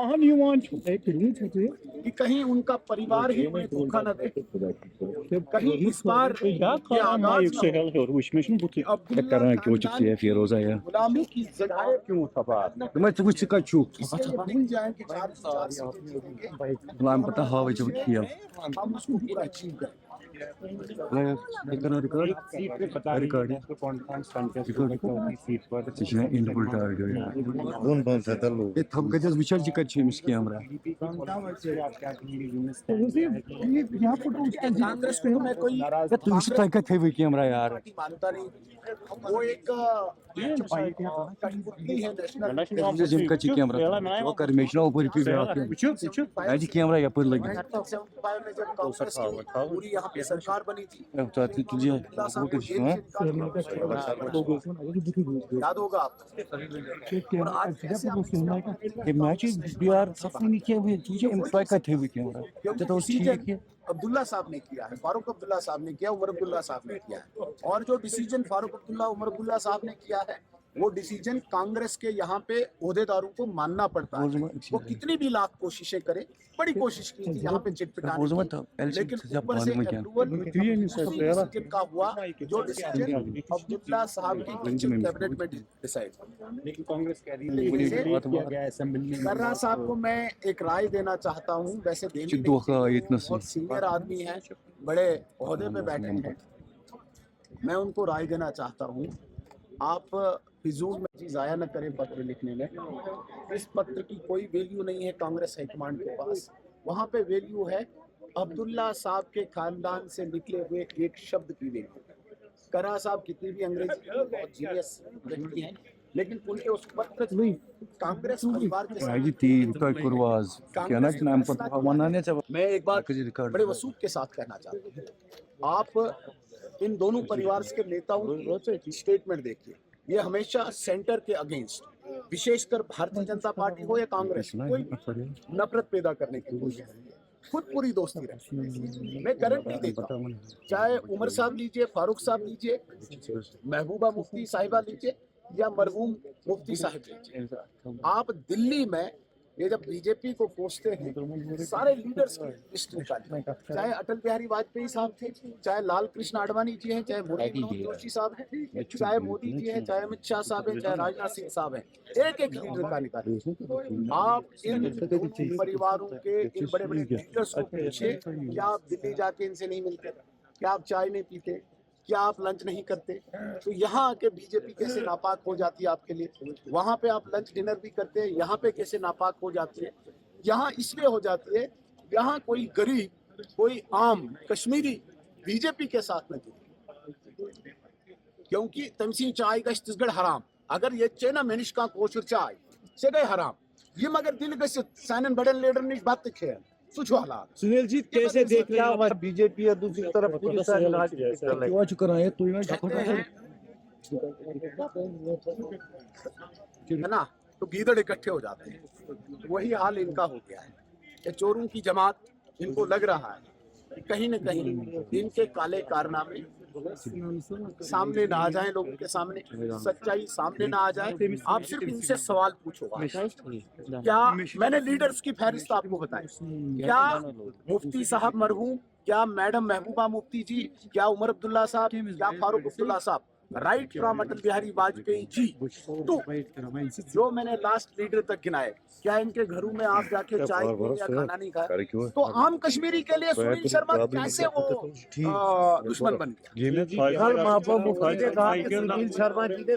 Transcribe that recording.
हम युवान कि कहीं उनका परिवार ही उन्हें धोखा न दे, कहीं इस बार ये आगाज न हो कि अब्दुल्ला खानदान गुलामी की जगह क्यों इससे ये भूल जाए कि 4 सीटें जीतेंगे, हम उसको पूरा अचीव करें। कांग्रेस को मैं कोई पार्टी मानता नहीं, वो एक कठपुतली है में जब कांग्रेस की पूरी यहाँ पे सरकार बनी थी, याद होगा आपको। और आज कैसे अब्दुल्ला साहब ने किया है, फारूक अब्दुल्ला साहब ने किया, उमर अब्दुल्ला साहब ने किया है, और जो डिसीजन फारूक अब्दुल्ला उमर अब्दुल्ला साहब ने किया है वो डिसीजन कांग्रेस के यहाँ पे ओहदेदारों को मानना पड़ता है। वो कितनी भी लाख कोशिशें करे, बड़ी कोशिश की थी यहाँ पे चिटपिटाने की, लेकिन ऊपर से अप्रूवल का हुआ जो डिसीजन अब्दुल्ला साहब की कैबिनेट में डिसाइड। लेकिन कांग्रेस कह रही है कर्रा साहब को मैं एक राय देना चाहता हूँ, वैसे देनी बहुत सीनियर आदमी है, बड़े ओहदे पे बैठे हैं, मैं उनको राय देना चाहता हूँ, आप फिजूल में चीज आया न करें पत्र लिखने में। इस पत्र की कोई वैल्यू नहीं है कांग्रेस हाईकमांड के पास, वहाँ पे वैल्यू है अब्दुल्ला साहब के खानदान से निकले हुए एक शब्द की वैल्यू। कर्रा साहब कितनी भी अंग्रेजी की बहुत जीनियस व्यक्ति हैं, लेकिन उनके उस पत्र कांग्रेस परिवार के मैं एक बात बड़े वसूख के साथ कहना चाहता हूँ, आप इन दोनों परिवार के नेताओं की स्टेटमेंट देखिए, ये हमेशा सेंटर के अगेंस्ट, विशेषकर भारतीय जनता पार्टी हो या कांग्रेस, कोई नफरत पैदा करने की कोशिश नहीं है, खुद पूरी दोस्ती रहे। मैं गारंटी देता हूँ, चाहे उमर साहब लीजिए, फारूक साहब लीजिए, महबूबा मुफ्ती साहिबा लीजिए या मरहूम मुफ्ती साहिब लीजिए, आप दिल्ली में ये जब बीजेपी को कोसते हैं सारे लीडर्स की लिस्ट निकालिए, चाहे अटल बिहारी वाजपेयी साहब थे, चाहे लाल कृष्ण आडवाणी जी हैं, चाहे मुरली मनोहर जोशी साहब हैं, चाहे मोदी जी हैं, चाहे अमित शाह साहब हैं, चाहे राजनाथ सिंह साहब हैं, एक एक लीडर का निकालिए। आप इन परिवारों के इन बड़े बड़े लीडर्स को पूछिए, क्या आप दिल्ली जाके इनसे नहीं मिलते, क्या आप चाय नहीं पीते, क्या आप लंच नहीं करते? तो यहाँ आके बीजेपी कैसे नापाक हो जाती है आपके लिए, वहां पे आप लंच डिनर भी करते हैं, यहाँ पे कैसे नापाक हो जाती है? यहाँ इसलिए हो जाती है, यहाँ कोई गरीब, कोई आम कश्मीरी बीजेपी के साथ नहीं जुड़े, क्योंकि तमसी चाय का छत्तीसगढ़ हराम, अगर ये चेना मेनिश का कोशर चाय से गए हराम, ये मगर दिल गस सानन बड़न लीडर निश बात खे सुनील जी कैसे देखते हैं आप बीजेपी और दूसरी तरफ है ना, तो गीदड़ इकट्ठे हो जाते हैं, वही हाल इनका हो गया है। ये चोरों की जमात, इनको लग रहा है कि कहीं न कहीं इनके काले कारनामे सामने ना आ जाए, लोगों के सामने सच्चाई सामने ना आ जाए। आप सिर्फ इनसे सवाल पूछो, क्या मैंने लीडर्स की फहरिस्त आपको बताई, क्या मुफ्ती साहब मरहूम, क्या मैडम महबूबा मुफ्ती जी, क्या उमर अब्दुल्ला साहब, क्या फारूक अब्दुल्ला साहब, राइट फ्रॉम अटल बिहारी वाजपेयी जी तो जो मैंने लास्ट लीडर तक गिनाए, क्या इनके घरों में आप जाके चाय या खाना नहीं खाया? तो आम कश्मीरी के लिए सुनील शर्मा कैसे वो दुश्मन बन गया? कल महबूबा मुफ्ती ने कहा कि सुनील शर्मा जी ने